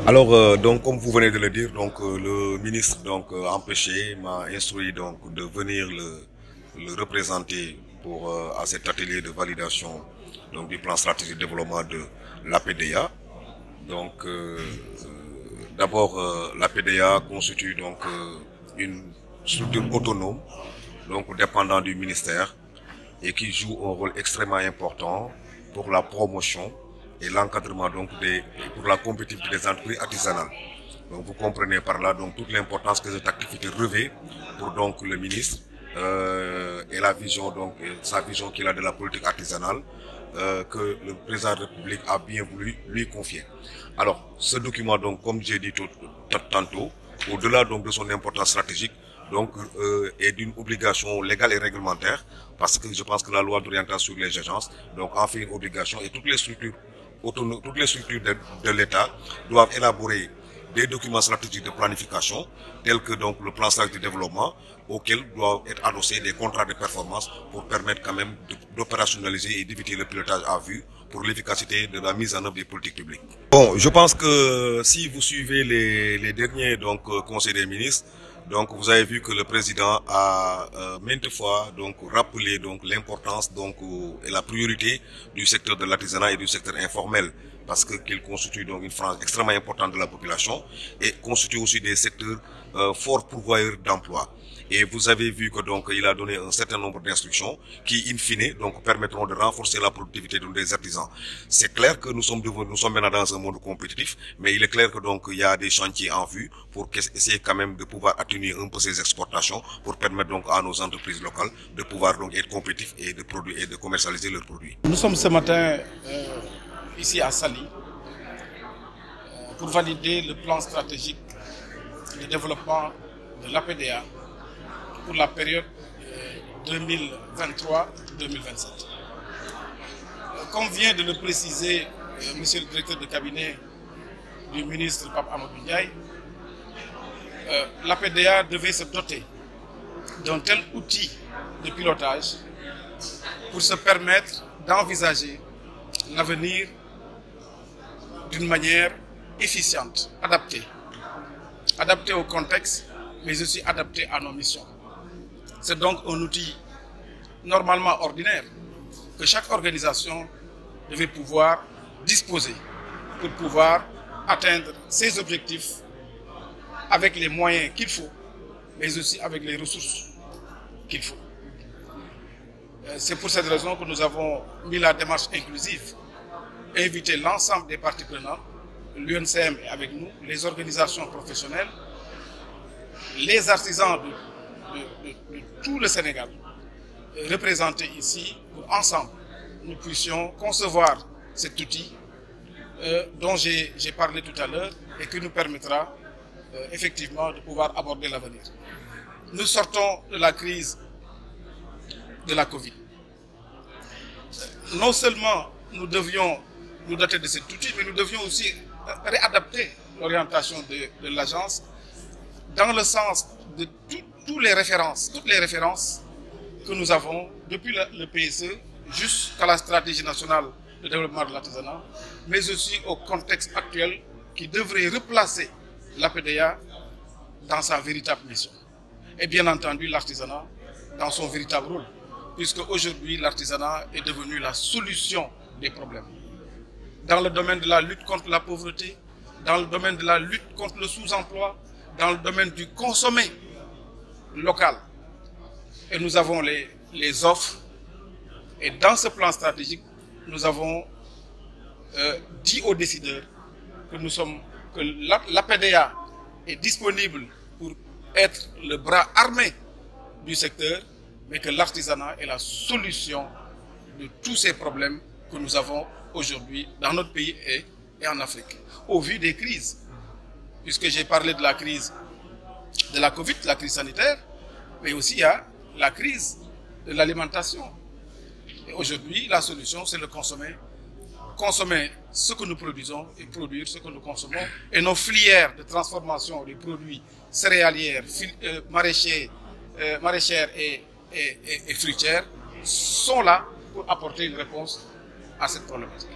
Alors, donc, comme vous venez de le dire, donc, le ministre empêché m'a instruit donc de venir le représenter pour à cet atelier de validation donc du plan stratégique de développement de l'APDA. Donc, d'abord, l'APDA constitue donc une structure autonome, donc dépendant du ministère, et qui joue un rôle extrêmement important pour la promotion et l'encadrement donc pour la compétitivité des entreprises artisanales. Donc vous comprenez par là donc toute l'importance que cette activité revêt pour donc le ministre et la vision donc sa vision qu'il a de la politique artisanale que le président de la République a bien voulu lui confier. Alors ce document donc comme j'ai dit tantôt, au-delà donc de son importance stratégique, donc est d'une obligation légale et réglementaire, parce que je pense que la loi d'orientation sur les agences donc en fait une obligation, et toutes les structures de l'État doivent élaborer des documents stratégiques de planification tels que donc le plan stratégique de développement, auquel doivent être adossés des contrats de performance pour permettre quand même d'opérationnaliser et d'éviter le pilotage à vue pour l'efficacité de la mise en œuvre des politiques publiques. Bon, je pense que si vous suivez les derniers donc conseils des ministres, donc vous avez vu que le président a maintes fois donc rappelé donc l'importance donc et la priorité du secteur de l'artisanat et du secteur informel, parce qu'il constitue donc une frange extrêmement importante de la population et constitue aussi des secteurs forts pourvoyeurs d'emplois. Et vous avez vu que donc il a donné un certain nombre d'instructions qui, in fine, donc permettront de renforcer la productivité des artisans. C'est clair que nous sommes maintenant dans un monde compétitif, mais il est clair que donc il y a des chantiers en vue pour essayer quand même de pouvoir atténuer un peu ces exportations pour permettre donc à nos entreprises locales de pouvoir donc être compétitifs et de produire et de commercialiser leurs produits. Nous sommes ce matin ici à Saly pour valider le plan stratégique de développement de l'APDA pour la période 2023-2027. Comme vient de le préciser monsieur le directeur de cabinet du ministre Pape Amadou Ndiaye, l'APDA devait se doter d'un tel outil de pilotage pour se permettre d'envisager l'avenir d'une manière efficiente, adaptée au contexte, mais aussi adaptée à nos missions. C'est donc un outil normalement ordinaire que chaque organisation devait pouvoir disposer pour pouvoir atteindre ses objectifs avec les moyens qu'il faut, mais aussi avec les ressources qu'il faut. C'est pour cette raison que nous avons mis la démarche inclusive, invité l'ensemble des parties prenantes, l'UNCM est avec nous, les organisations professionnelles, les artisans de tout le Sénégal représentés ici pour ensemble nous puissions concevoir cet outil dont j'ai parlé tout à l'heure et qui nous permettra effectivement de pouvoir aborder l'avenir. Nous sortons de la crise de la Covid. Non seulement nous devions nous doter de cet outil, mais nous devions aussi réadapter l'orientation de l'agence dans le sens de toutes les références que nous avons depuis le PSE jusqu'à la stratégie nationale de développement de l'artisanat, mais aussi au contexte actuel qui devrait replacer l'APDA dans sa véritable mission. Et bien entendu l'artisanat dans son véritable rôle, puisque aujourd'hui l'artisanat est devenu la solution des problèmes. Dans le domaine de la lutte contre la pauvreté, dans le domaine de la lutte contre le sous-emploi, dans le domaine du consommé local. Et nous avons les offres. Et dans ce plan stratégique, nous avons dit aux décideurs que l'APDA est disponible pour être le bras armé du secteur, mais que l'artisanat est la solution de tous ces problèmes que nous avons aujourd'hui dans notre pays et en Afrique, au vu des crises. Puisque j'ai parlé de la crise de la Covid, la crise sanitaire, mais aussi il y a la crise de l'alimentation. Et aujourd'hui, la solution, c'est de consommer ce que nous produisons et produire ce que nous consommons. Et nos filières de transformation des produits céréalières, maraîchères et fruitières sont là pour apporter une réponse à cette problématique.